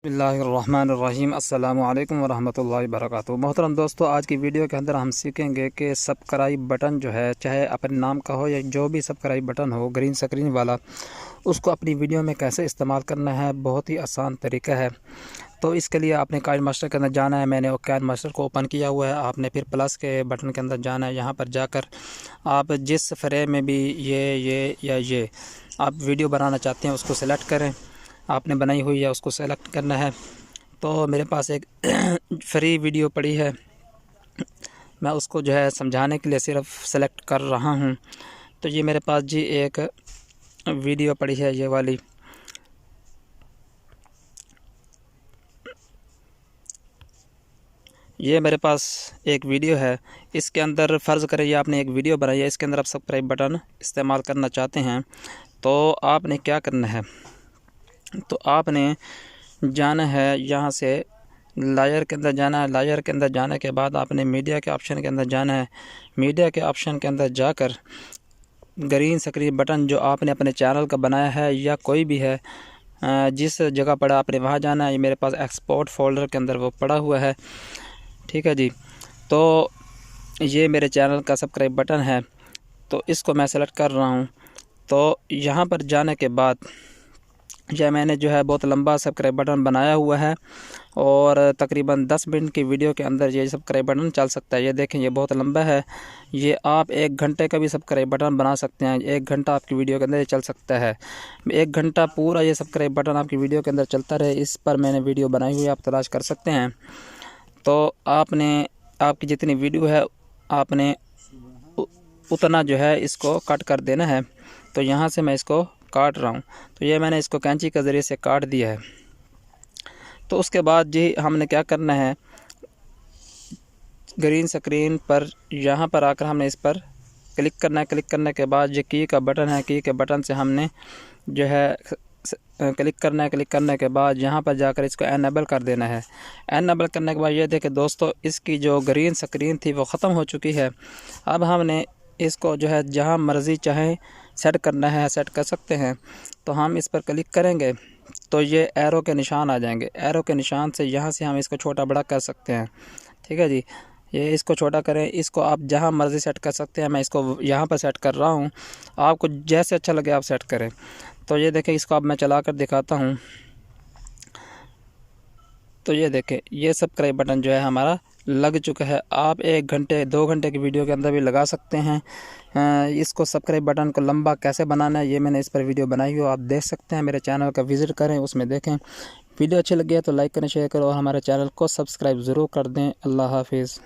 बिस्मिल्लाहिर्रहमानिर्रहीम अस्सलामु अलैकुम वरहमतुल्लाहि वबरकातुहू। मोहतरम दोस्तों, आज की वीडियो के अंदर हम सीखेंगे कि सब्सक्राइब बटन जो है, चाहे अपने नाम का हो या जो भी सब्सक्राइब बटन हो ग्रीन स्क्रीन वाला, उसको अपनी वीडियो में कैसे इस्तेमाल करना है। बहुत ही आसान तरीका है। तो इसके लिए आपने काइन मास्टर के अंदर जाना है। मैंने काइन मास्टर को ओपन किया हुआ है। आपने फिर प्लस के बटन के अंदर जाना है। यहाँ पर जाकर आप जिस फ्रेम में भी ये आप वीडियो बनाना चाहते हैं उसको सेलेक्ट करें। आपने बनाई हुई है उसको सेलेक्ट करना है। तो मेरे पास एक फ्री वीडियो पड़ी है, मैं उसको जो है समझाने के लिए सिर्फ सेलेक्ट कर रहा हूँ। तो ये मेरे पास जी एक वीडियो पड़ी है, ये वाली। ये मेरे पास एक वीडियो है। इसके अंदर फ़र्ज़ करें ये आपने एक वीडियो बनाई है, इसके अंदर आप सब्सक्राइब बटन इस्तेमाल करना चाहते हैं। तो आपने क्या करना है, तो आपने जाना है यहाँ से लायर के अंदर जाना है। लायर के अंदर जाने के बाद आपने मीडिया के ऑप्शन के अंदर जाना है। मीडिया के ऑप्शन के अंदर जाकर ग्रीन स्क्रीन बटन जो आपने अपने चैनल का बनाया है या कोई भी है, जिस जगह पड़ा आपने वहाँ जाना है। ये मेरे पास एक्सपोर्ट फोल्डर के अंदर वो पड़ा हुआ है, ठीक है जी। तो ये मेरे चैनल का सब्सक्राइब बटन है, तो इसको मैं सेलेक्ट कर रहा हूँ। तो यहाँ पर जाने के बाद यह मैंने जो है बहुत लंबा सब्सक्राइब बटन बनाया हुआ है और तकरीबन 10 मिनट की वीडियो के अंदर ये सब्सक्राइब बटन चल सकता है। ये देखें, ये बहुत लंबा है। ये आप 1 घंटे का भी सब्सक्राइब बटन बना सकते हैं। 1 घंटा आपकी वीडियो के अंदर ये चल सकता है। 1 घंटा पूरा ये सब्सक्राइब बटन आपकी वीडियो के अंदर चलता रहे, इस पर मैंने वीडियो बनाई हुई है, आप तलाश कर सकते हैं। तो आपने आपकी जितनी वीडियो है आपने उतना जो है इसको कट कर देना है। तो यहाँ से मैं इसको काट रहा हूँ। तो ये मैंने इसको कैंची के ज़रिए से काट दिया है। तो उसके बाद जी हमने क्या करना है, ग्रीन स्क्रीन पर यहाँ पर आकर हमने इस पर क्लिक करना है। क्लिक करने के बाद ये की का बटन है, की के बटन से हमने जो है क्लिक करना है। क्लिक करने के बाद यहाँ पर जाकर इसको एनेबल कर देना है। एनेबल करने के बाद ये देखें दोस्तों, इसकी जो ग्रीन स्क्रीन थी वो ख़त्म हो चुकी है। अब हमने इसको जो है जहाँ मर्ज़ी चाहे सेट करना है सेट कर सकते हैं। तो हम इस पर क्लिक करेंगे तो ये एरो के निशान आ जाएंगे। एरो के निशान से यहाँ से हम इसको छोटा बड़ा कर सकते हैं, ठीक है जी। ये इसको छोटा करें, इसको आप जहाँ मर्ज़ी सेट कर सकते हैं। मैं इसको यहाँ पर सेट कर रहा हूँ, आपको जैसे अच्छा लगे आप सेट करें। तो ये देखें, इसको अब मैं चला कर दिखाता हूँ। तो ये देखें, ये सब्सक्राइब बटन जो है हमारा लग चुका है। आप 1 घंटे 2 घंटे की वीडियो के अंदर भी लगा सकते हैं। इसको सब्सक्राइब बटन को लंबा कैसे बनाना है ये मैंने इस पर वीडियो बनाई हो, आप देख सकते हैं। मेरे चैनल का विज़िट करें, उसमें देखें। वीडियो अच्छी लगी है तो लाइक करें, शेयर करें और हमारे चैनल को सब्सक्राइब ज़रूर कर दें। अल्लाह हाफिज़।